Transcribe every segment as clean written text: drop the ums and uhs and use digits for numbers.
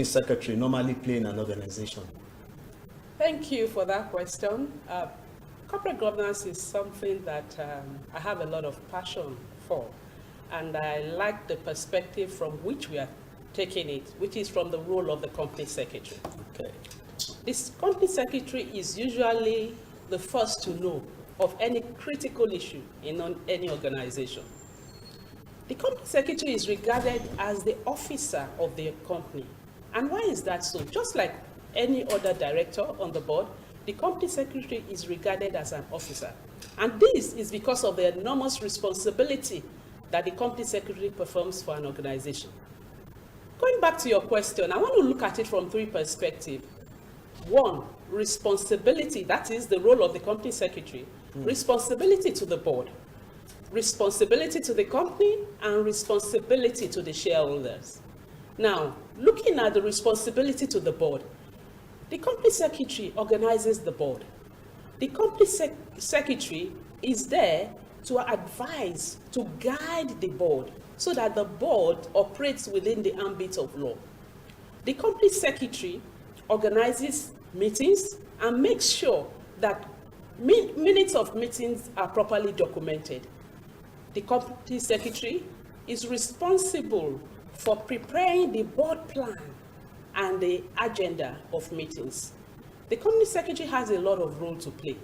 secretary normally play in an organization? Thank you for that question. Corporate governance is something that I have a lot of passion for, and I like the perspective from which we are taking it, which is from the role of the company secretary. Okay. This company secretary is usually the first to know of any critical issue in any organization. The company secretary is regarded as the officer of the company. And why is that so? Just like any other director on the board, the company secretary is regarded as an officer. And this is because of the enormous responsibility that the company secretary performs for an organization. Going back to your question, I want to look at it from three perspectives. One, responsibility, that is the role of the company secretary, responsibility to the board, responsibility to the company, and responsibility to the shareholders. Now, looking at the responsibility to the board, the company secretary organizes the board. The company secretary is there to advise, to guide the board so that the board operates within the ambit of law. The company secretary organizes meetings and makes sure that minutes of meetings are properly documented. The company secretary is responsible for preparing the board plan and the agenda of meetings. The company secretary has a lot of role to play,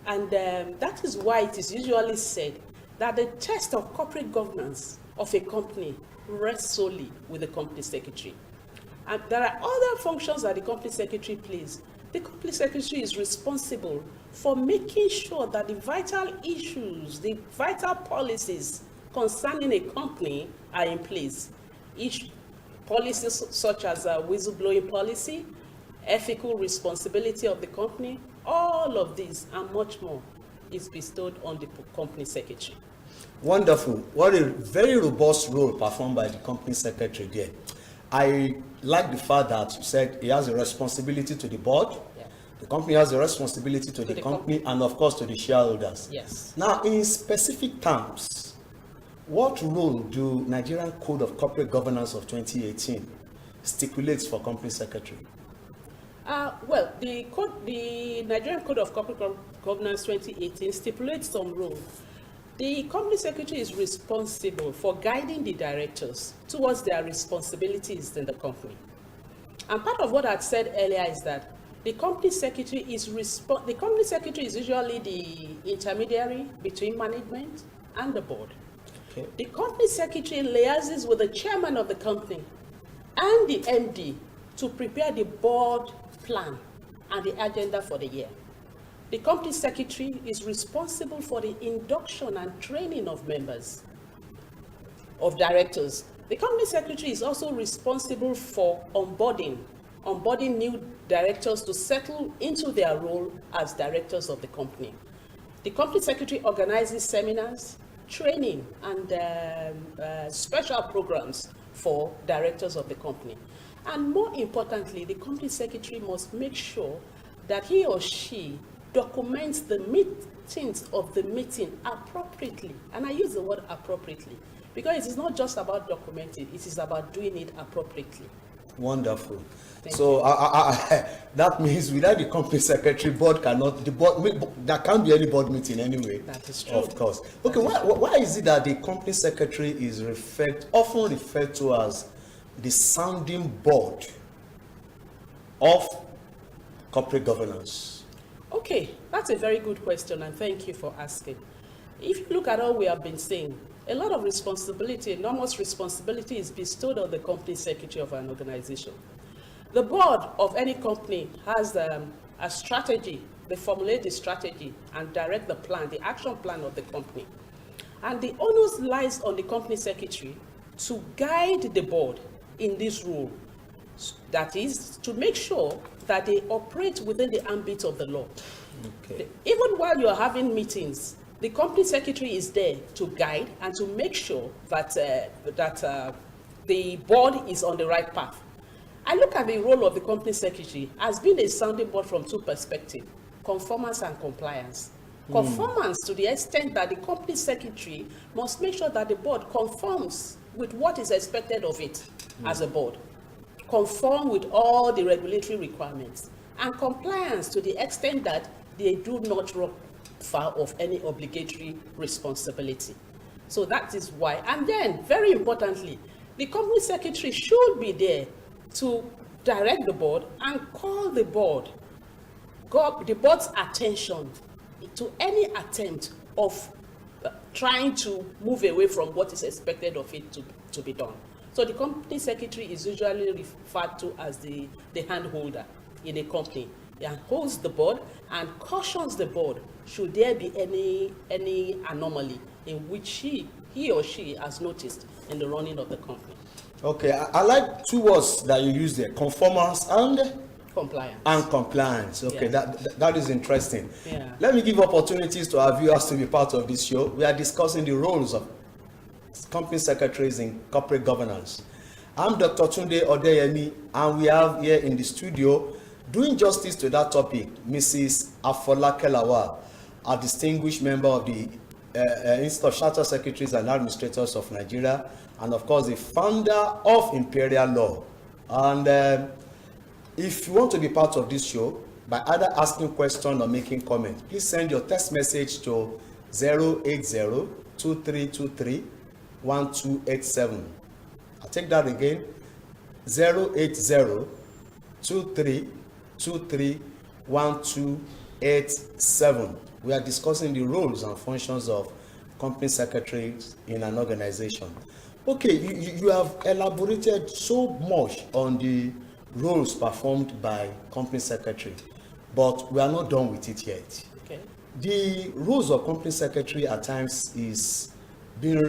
and that is why it is usually said that the test of corporate governance of a company rests solely with the company secretary. And there are other functions that the company secretary plays. The company secretary is responsible for making sure that the vital issues, the vital policies concerning a company are in place. Each policies such as a whistleblowing policy, ethical responsibility of the company, all of these and much more is bestowed on the company secretary. Wonderful. What a very robust role performed by the company secretary there. I like the fact that you said he has a responsibility to the board. Yeah. The company has a responsibility to the company and of course to the shareholders. Yes. Now, in specific terms, what role do Nigerian Code of Corporate Governance of 2018 stipulates for company secretary? Well, the Nigerian Code of Corporate Governance 2018 stipulates some rules. The company secretary is responsible for guiding the directors towards their responsibilities in the company. And part of what I said earlier is that the company secretary is usually the intermediary between management and the board. Okay. The company secretary liaises with the chairman of the company and the MD to prepare the board plan and the agenda for the year. The company secretary is responsible for the induction and training of members, of directors. The company secretary is also responsible for onboarding new directors to settle into their role as directors of the company. The company secretary organizes seminars, training, and special programs for directors of the company. And more importantly, the company secretary must make sure that he or she documents the meetings of the meeting appropriately. And I use the word appropriately because it is not just about documenting, it is about doing it appropriately. Wonderful. Thank so that means without the company secretary, there can't be any board meeting anyway. That is true. Of course. Okay, why is it that the company secretary is often referred to as the sounding board of corporate governance? Okay, that's a very good question, and thank you for asking. If you look at all we have been saying, a lot of responsibility, enormous responsibility is bestowed on the company secretary of an organization. The board of any company has a strategy. They formulate the strategy and direct the plan, the action plan of the company. And the onus lies on the company secretary to guide the board in this role. That is, to make sure that they operate within the ambit of the law. Okay. Even while you're having meetings, the company secretary is there to guide and to make sure that, the board is on the right path. I look at the role of the company secretary as being a sounding board from two perspectives: conformance and compliance. Conformance to the extent that the company secretary must make sure that the board conforms with what is expected of it as a board. conform with all the regulatory requirements, and compliance to the extent that they do not run foul of any obligatory responsibility. So that is why. And then, very importantly, the company secretary should be there to direct the board and call the board's attention to any attempt of trying to move away from what is expected of it to be done. So the company secretary is usually referred to as the hand holder in a company. He holds the board and cautions the board should there be any anomaly in which he or she has noticed in the running of the company. Okay, I like two words that you use there: conformance and compliance. Okay, Yeah. that is interesting. Yeah. Let me give opportunities to our viewers to be part of this show. We are discussing the roles of company secretaries in corporate governance. I'm Dr. Tunde Odeyemi, and we have here in the studio, doing justice to that topic, Mrs. Afolake Lawal, a distinguished member of the Institute of Chartered Secretaries and Administrators of Nigeria, and of course the founder of Imperial Law. And if you want to be part of this show, by either asking questions or making comments, please send your text message to 080-2323-1287. I'll take that again, 080-2323-1287. We are discussing the roles and functions of company secretaries in an organization. Okay, you have elaborated so much on the roles performed by company secretary, but we are not done with it yet. Okay. The roles of company secretary at times is being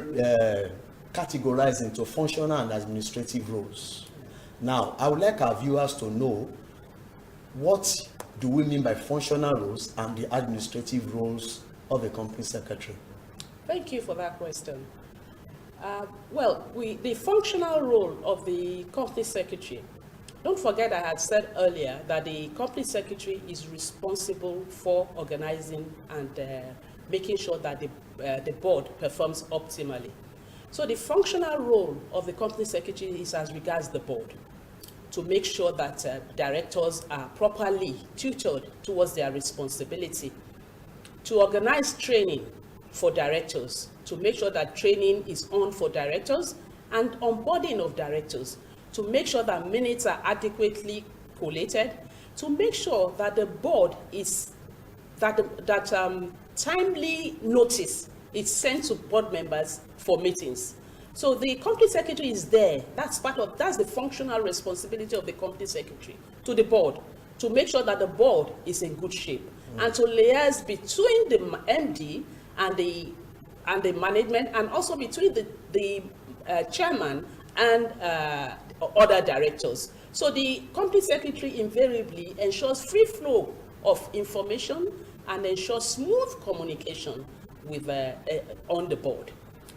categorized into functional and administrative roles. Now, I would like our viewers to know, what do we mean by functional roles and the administrative roles of a company secretary? Thank you for that question. The functional role of the company secretary, don't forget I had said earlier that the company secretary is responsible for organizing and making sure that the board performs optimally. So the functional role of the company secretary is as regards the board, to make sure that directors are properly tutored towards their responsibility, to organize training for directors, to make sure that training is on for directors and onboarding of directors, to make sure that minutes are adequately collated, to make sure that the board is, timely notice is sent to board members for meetings. So the company secretary is there. That's the functional responsibility of the company secretary to the board, to make sure that the board is in good shape, and to liaise between the MD and the management, and also between the chairman and other directors. So the company secretary invariably ensures free flow of information and ensures smooth communication with on the board.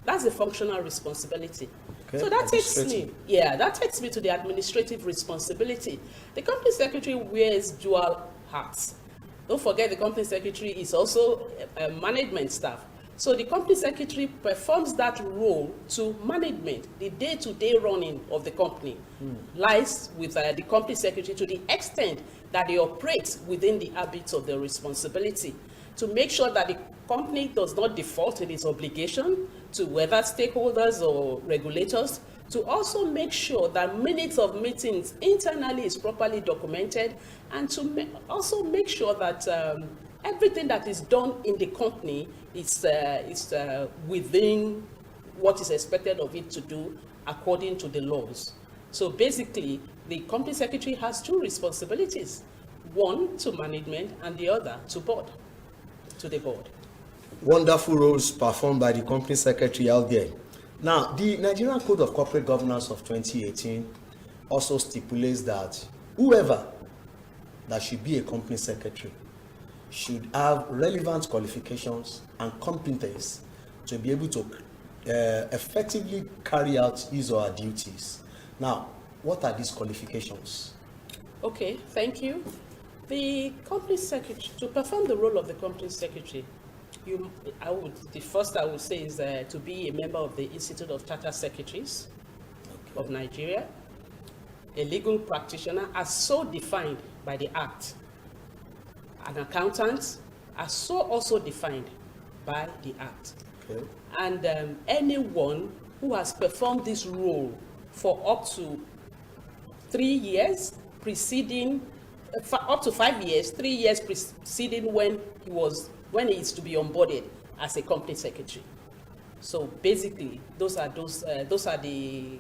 That's the functional responsibility. Okay. So that takes me to the administrative responsibility. The company secretary wears dual hats. Don't forget, the company secretary is also a management staff. So the company secretary performs that role to management. The day-to-day running of the company lies with the company secretary, to the extent that they operate within the ambit of their responsibility, to make sure that the company does not default in its obligation to whether stakeholders or regulators, to also make sure that minutes of meetings internally is properly documented, and to also make sure that everything that is done in the company is within what is expected of it to do according to the laws. So basically, the company secretary has two responsibilities: one to management and the other to the board. Wonderful roles performed by the company secretary out there. Now, the Nigerian Code of Corporate Governance of 2018 also stipulates that whoever that should be a company secretary should have relevant qualifications and competence to be able to effectively carry out his or her duties. Now, what are these qualifications? Okay, thank you. The company secretary, to perform the role of the company secretary, the first I would say is to be a member of the Institute of Chartered Secretaries of Nigeria. a legal practitioner are so defined by the Act. An accountant are so also defined by the Act. Okay. And anyone who has performed this role for up to 3 years preceding, up to 5 years, 3 years preceding when he is to be onboarded as a company secretary. So basically, those are the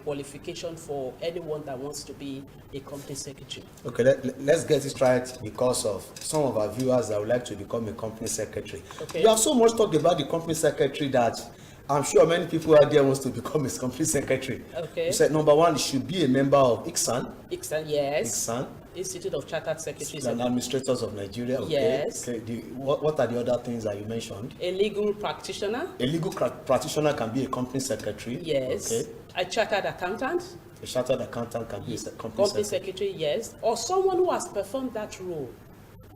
qualification for anyone that wants to be a company secretary. Okay, let's get it right, because of some of our viewers that would like to become a company secretary. Okay. You have so much talked about the company secretary that I'm sure many people out there wants to become a company secretary. Okay. You said number one, you should be a member of ICSAN. ICSAN, yes. ICSAN. Institute of Chartered Secretaries And Administrators of Nigeria. Okay. Yes. Okay. What are the other things that you mentioned? A legal practitioner. A legal practitioner can be a company secretary. Yes. Okay. A chartered accountant. A chartered accountant can be a Company secretary, yes. Or someone who has performed that role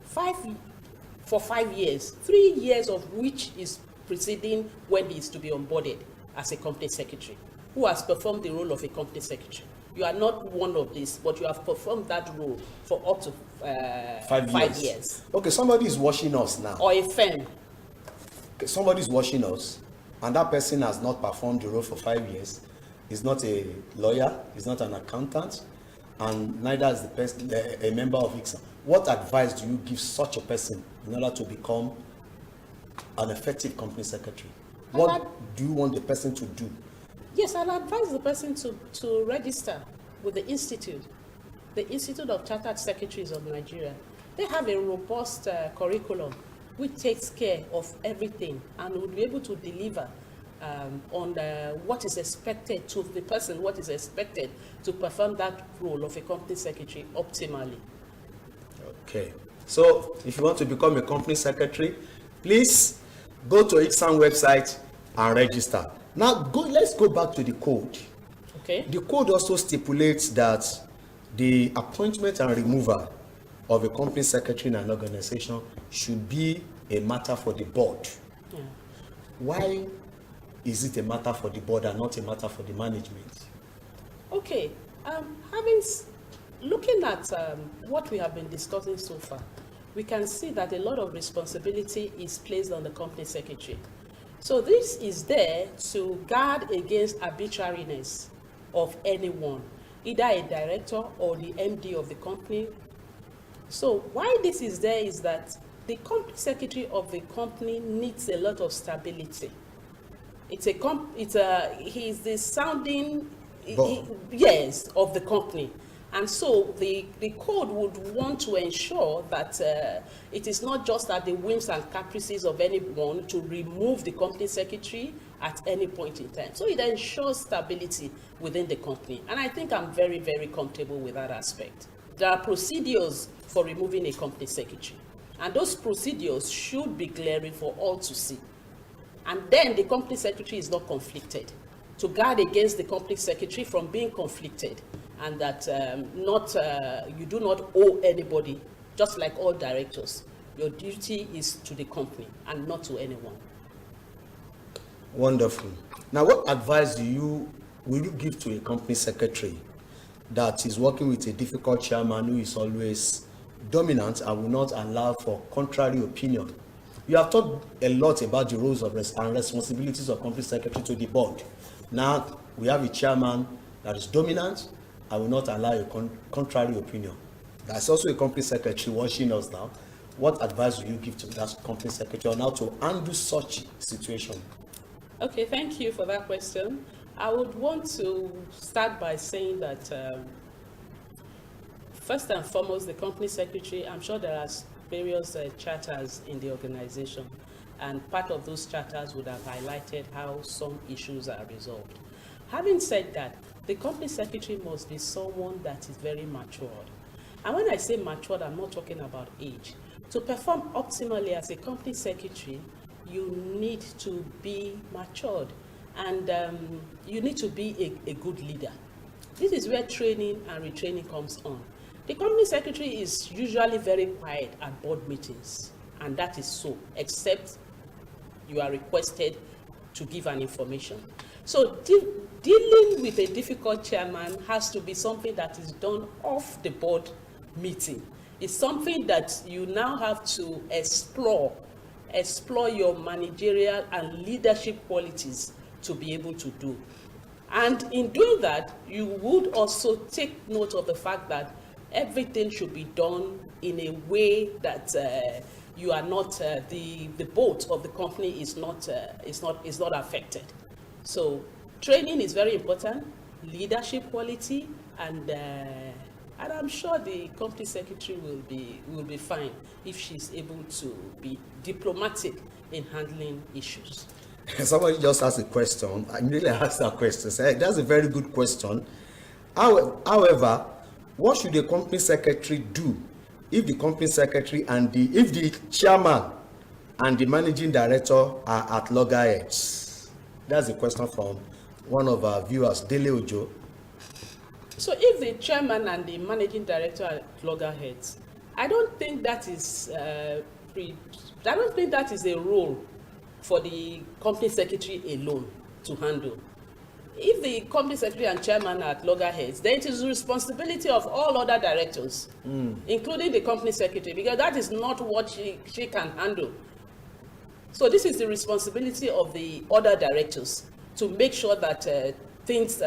for 5 years, 3 years of which is preceding when he is to be onboarded as a company secretary, who has performed the role of a company secretary. You are not one of these, but you have performed that role for up to 5 years. Okay, somebody is watching us now. Or a firm. Okay, somebody is watching us, and that person has not performed the role for 5 years. He's not a lawyer, he's not an accountant, and neither is the person a member of ICSAN. What advice do you give such a person in order to become an effective company secretary? What do you want the person to do? Yes, I'll advise the person to register with the Institute of Chartered Secretaries of Nigeria. They have a robust curriculum which takes care of everything and will be able to deliver on what is expected to the person, what is expected to perform that role of a company secretary optimally. Okay, so if you want to become a company secretary, please go to ICSAN website and register. Now, let's go back to the code. Okay. The code also stipulates that the appointment and removal of a company secretary in an organization should be a matter for the board. Yeah. Why is it a matter for the board and not a matter for the management? Okay. Looking at what we have been discussing so far, we can see that a lot of responsibility is placed on the company secretary. So this is there to guard against arbitrariness of anyone, either a director or the MD of the company. So why this is there is that the company secretary of the company needs a lot of stability. He's the sounding, yes, of the company. And so the code would want to ensure that it is not just at the whims and caprices of anyone to remove the company secretary at any point in time. So it ensures stability within the company. And I think I'm very, very comfortable with that aspect. There are procedures for removing a company secretary. And those procedures should be glaring for all to see. And then the company secretary is not conflicted. To guard against the company secretary from being conflicted, and that you do not owe anybody, just like all directors. Your duty is to the company and not to anyone. Wonderful. Now, what advice will you give to a company secretary that is working with a difficult chairman who is always dominant and will not allow for contrary opinion? You have talked a lot about the roles and responsibilities of company secretary to the board. Now, we have a chairman that is dominant and will not allow a contrary opinion. There's also a company secretary watching us now. What advice will you give to that company secretary on how to handle such situation? Okay, thank you for that question. I would want to start by saying that first and foremost, the company secretary, I'm sure there are various charters in the organization, and part of those charters would have highlighted how some issues are resolved. Having said that, the company secretary must be someone that is very matured. And when I say matured, I'm not talking about age. To perform optimally as a company secretary, you need to be matured, and you need to be a good leader. This is where training and retraining comes on. The company secretary is usually very quiet at board meetings, and that is so, except you are requested to give an information. So dealing with a difficult chairman has to be something that is done off the board meeting. It's something that you now have to explore your managerial and leadership qualities to be able to do. And in doing that, you would also take note of the fact that everything should be done in a way that you are not the boat of the company is not affected. So training is very important, leadership quality, and I'm sure the company secretary will be fine if she's able to be diplomatic in handling issues. Somebody just asked a question. I really asked that question. So, that's a very good question. However, what should the company secretary do if the company secretary and if the chairman and the managing director are at loggerheads? That's a question from one of our viewers, Dele Ojo. So if the chairman and the managing director are at loggerheads, I don't think that is a role for the company secretary alone to handle. If the company secretary and chairman are at loggerheads, then it is the responsibility of all other directors, including the company secretary, because that is not what she can handle. So this is the responsibility of the other directors to make sure that things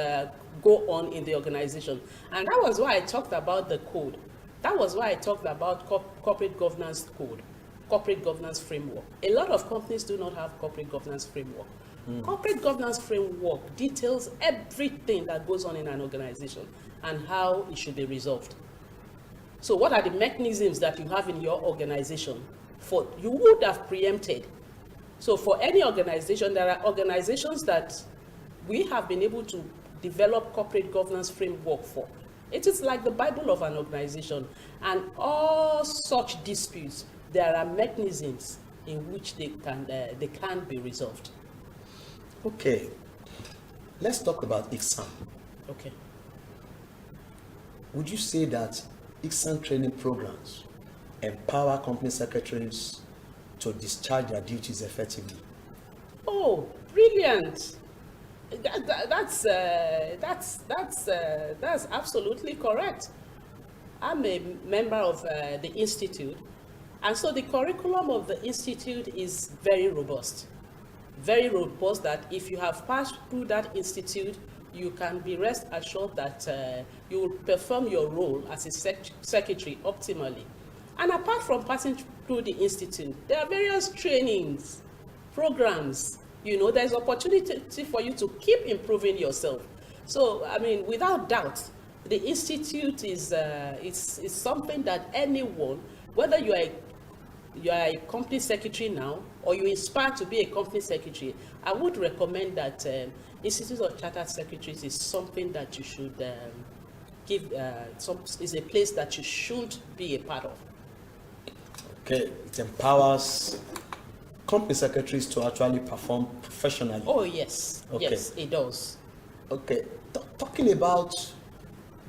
go on in the organization. And that was why I talked about the code. That was why I talked about corporate governance code, corporate governance framework. A lot of companies do not have corporate governance framework. Corporate governance framework details everything that goes on in an organization and how it should be resolved. So what are the mechanisms that you have in your organization? You would have preempted. So for any organization, there are organizations that we have been able to develop corporate governance framework for. It is like the Bible of an organization, and all such disputes, there are mechanisms in which they can be resolved. Okay, let's talk about ICSAN. Okay. Would you say that ICSAN training programs empower company secretaries to discharge their duties effectively? Oh, brilliant! That's absolutely correct. I'm a member of the institute, and so the curriculum of the institute is very robust. Very robust, that if you have passed through that institute, you can be rest assured that you will perform your role as a secretary optimally. And apart from passing through the institute, there are various trainings, programs. There's opportunity for you to keep improving yourself. So, I mean, without doubt, the institute is something that anyone, whether you are a company secretary now, or you aspire to be a company secretary, I would recommend that Institute of Chartered Secretaries is something that you should is a place that you should be a part of. Okay, it empowers company secretaries to actually perform professionally. Oh yes, okay. Yes, it does. Okay, talking about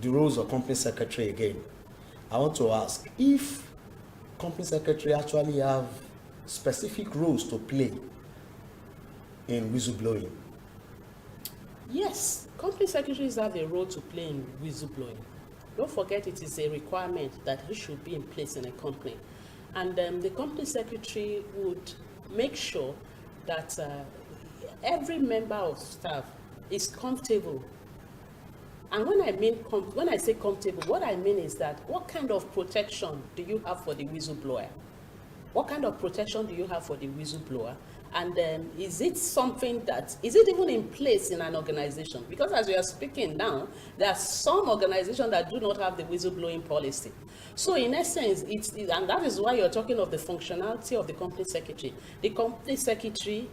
the roles of company secretary again, I want to ask if company secretary actually have specific roles to play in whistleblowing. Yes, company secretaries have a role to play in whistleblowing. Don't forget, it is a requirement that it should be in place in a company. And the company secretary would make sure that every member of staff is comfortable. And when I say comfortable, what I mean is that what kind of protection do you have for the whistleblower? What kind of protection do you have for the whistleblower? And is it even in place in an organization? Because as we are speaking now, there are some organizations that do not have the whistleblowing policy. So in essence, and that is why you're talking of the functionality of the company secretary. The company secretary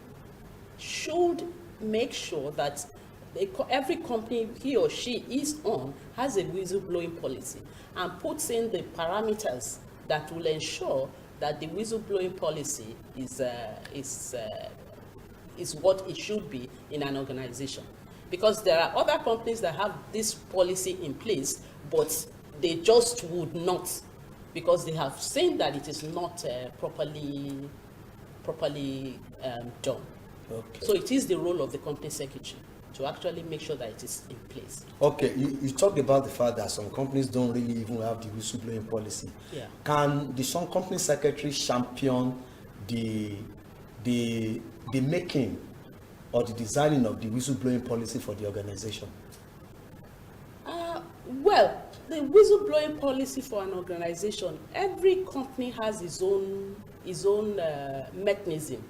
should make sure that every company he or she is on has a whistleblowing policy and puts in the parameters that will ensure that the whistleblowing policy is what it should be in an organization. Because there are other companies that have this policy in place, but they just would not, because they have seen that it is not properly done. Okay. So it is the role of the company secretary. to actually make sure that it is in place. Okay, you talked about the fact that some companies don't really even have the whistleblowing policy. Yeah. Can the some company secretary champion the making or the designing of the whistleblowing policy for the organization? Well, the whistleblowing policy for an organization, every company has its own mechanism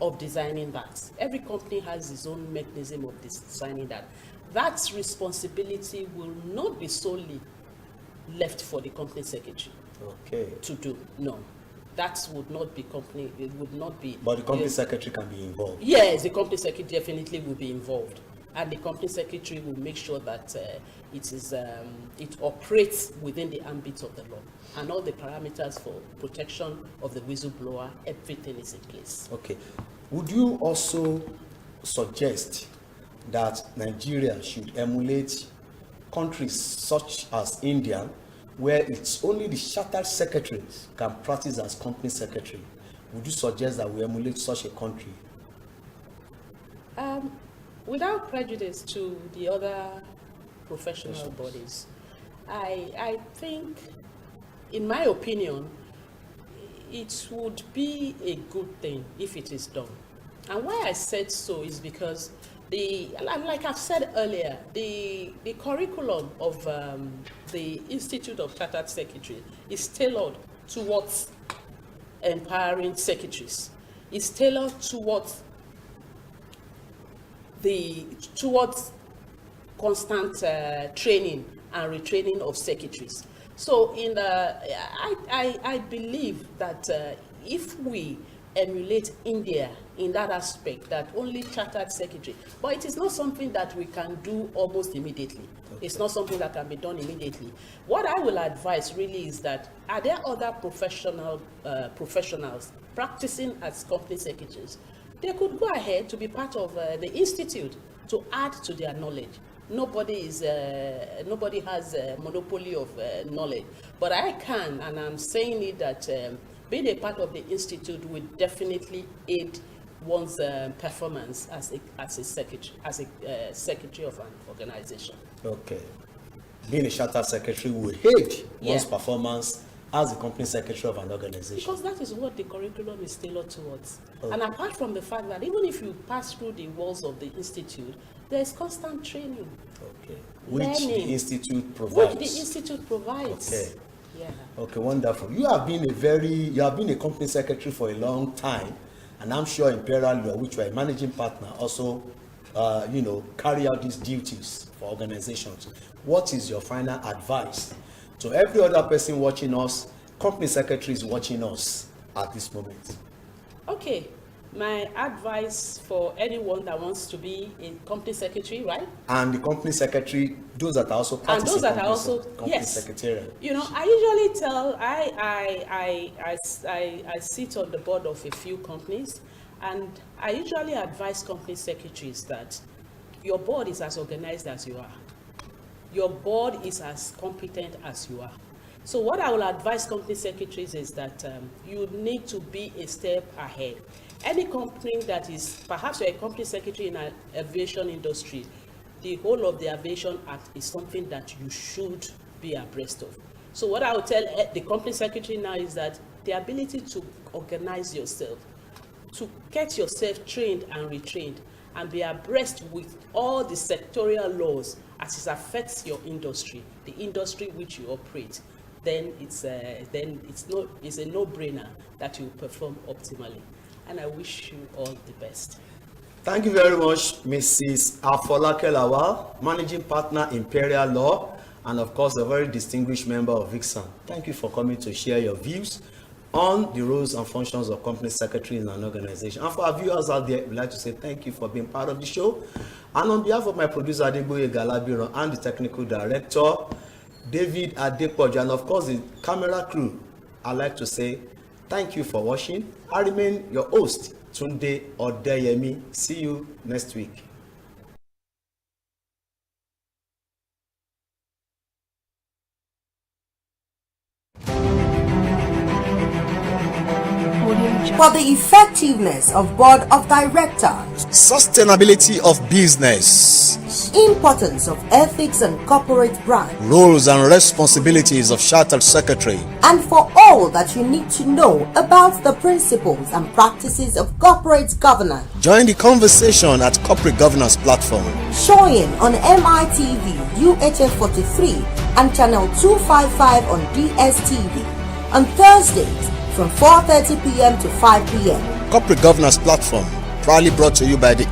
of designing that. Every company has its own mechanism of designing that. That responsibility will not be solely left for the company secretary to do. No, that would not be company. It would not be. But the company secretary can be involved. Yes, the company secretary definitely will be involved, and the company secretary will make sure that it operates within the ambit of the law, and all the parameters for protection of the whistleblower, everything is in place. Okay. Would you also suggest that Nigeria should emulate countries such as India, where it's only the chartered secretaries can practice as company secretary? Would you suggest that we emulate such a country? Without prejudice to the other professional bodies, I think, in my opinion, it would be a good thing if it is done. And why I said so is because like I've said earlier, the curriculum of the Institute of Chartered Secretary is tailored towards empowering secretaries. It's tailored towards constant training and retraining of secretaries. So I believe that if we emulate India in that aspect, that only chartered secretary, but it is not something that we can do almost immediately. Okay. It's not something that can be done immediately. What I will advise really is that, are there other professionals practicing as company secretaries? They could go ahead to be part of the institute to add to their knowledge. Nobody has a monopoly of knowledge, but I can, and I'm saying it, that being a part of the institute will definitely aid one's performance as a secretary of an organization. Okay, being a chartered secretary will aid one's performance as the company secretary of an organization. Because that is what the curriculum is tailored towards. Okay. And apart from the fact that even if you pass through the walls of the institute, there is constant training. Okay. Which the institute provides. Which the institute provides. Okay. Yeah. Okay, wonderful. You have been a company secretary for a long time, and I'm sure Imperial Law, which you are a managing partner, also carry out these duties for organizations. What is your final advice to every other person watching us, company secretaries watching us at this moment? Okay, my advice for anyone that wants to be a company secretary, right? And the company secretary, those that are also practicing company secretarial. I usually tell, I sit on the board of a few companies, and I usually advise company secretaries that your board is as organized as you are. Your board is as competent as you are. So what I will advise company secretaries is that you need to be a step ahead. Any company that is, perhaps you're a company secretary in an aviation industry, the whole of the Aviation Act is something that you should be abreast of. So what I will tell the company secretary now is that the ability to organize yourself, to get yourself trained and retrained, and be abreast with all the sectorial laws as it affects your industry, the industry which you operate, then it's a no-brainer that you perform optimally. And I wish you all the best. Thank you very much, Mrs. Afolake Lawal, Managing Partner, Imperial Law, and of course, a very distinguished member of VIXAN. Thank you for coming to share your views on the roles and functions of company secretary in an organization. And for our viewers out there, we'd like to say thank you for being part of the show. And on behalf of my producer, Adeboye Galabiro, and the technical director, David Adepoju, and of course, the camera crew, I'd like to say thank you for watching. I remain your host, Tunde Odeyemi. See you next week. Audio for the effectiveness of Board of Directors, sustainability of business, importance of ethics and corporate brand, roles and responsibilities of Chartered Secretary, and for all that you need to know about the principles and practices of corporate governance. Join the conversation at Corporate Governance Platform, Showing on MITV UHF 43 and channel 255 on DSTV on Thursdays from 4:30 p.m. to 5 p.m. Corporate Governance Platform, proudly brought to you by the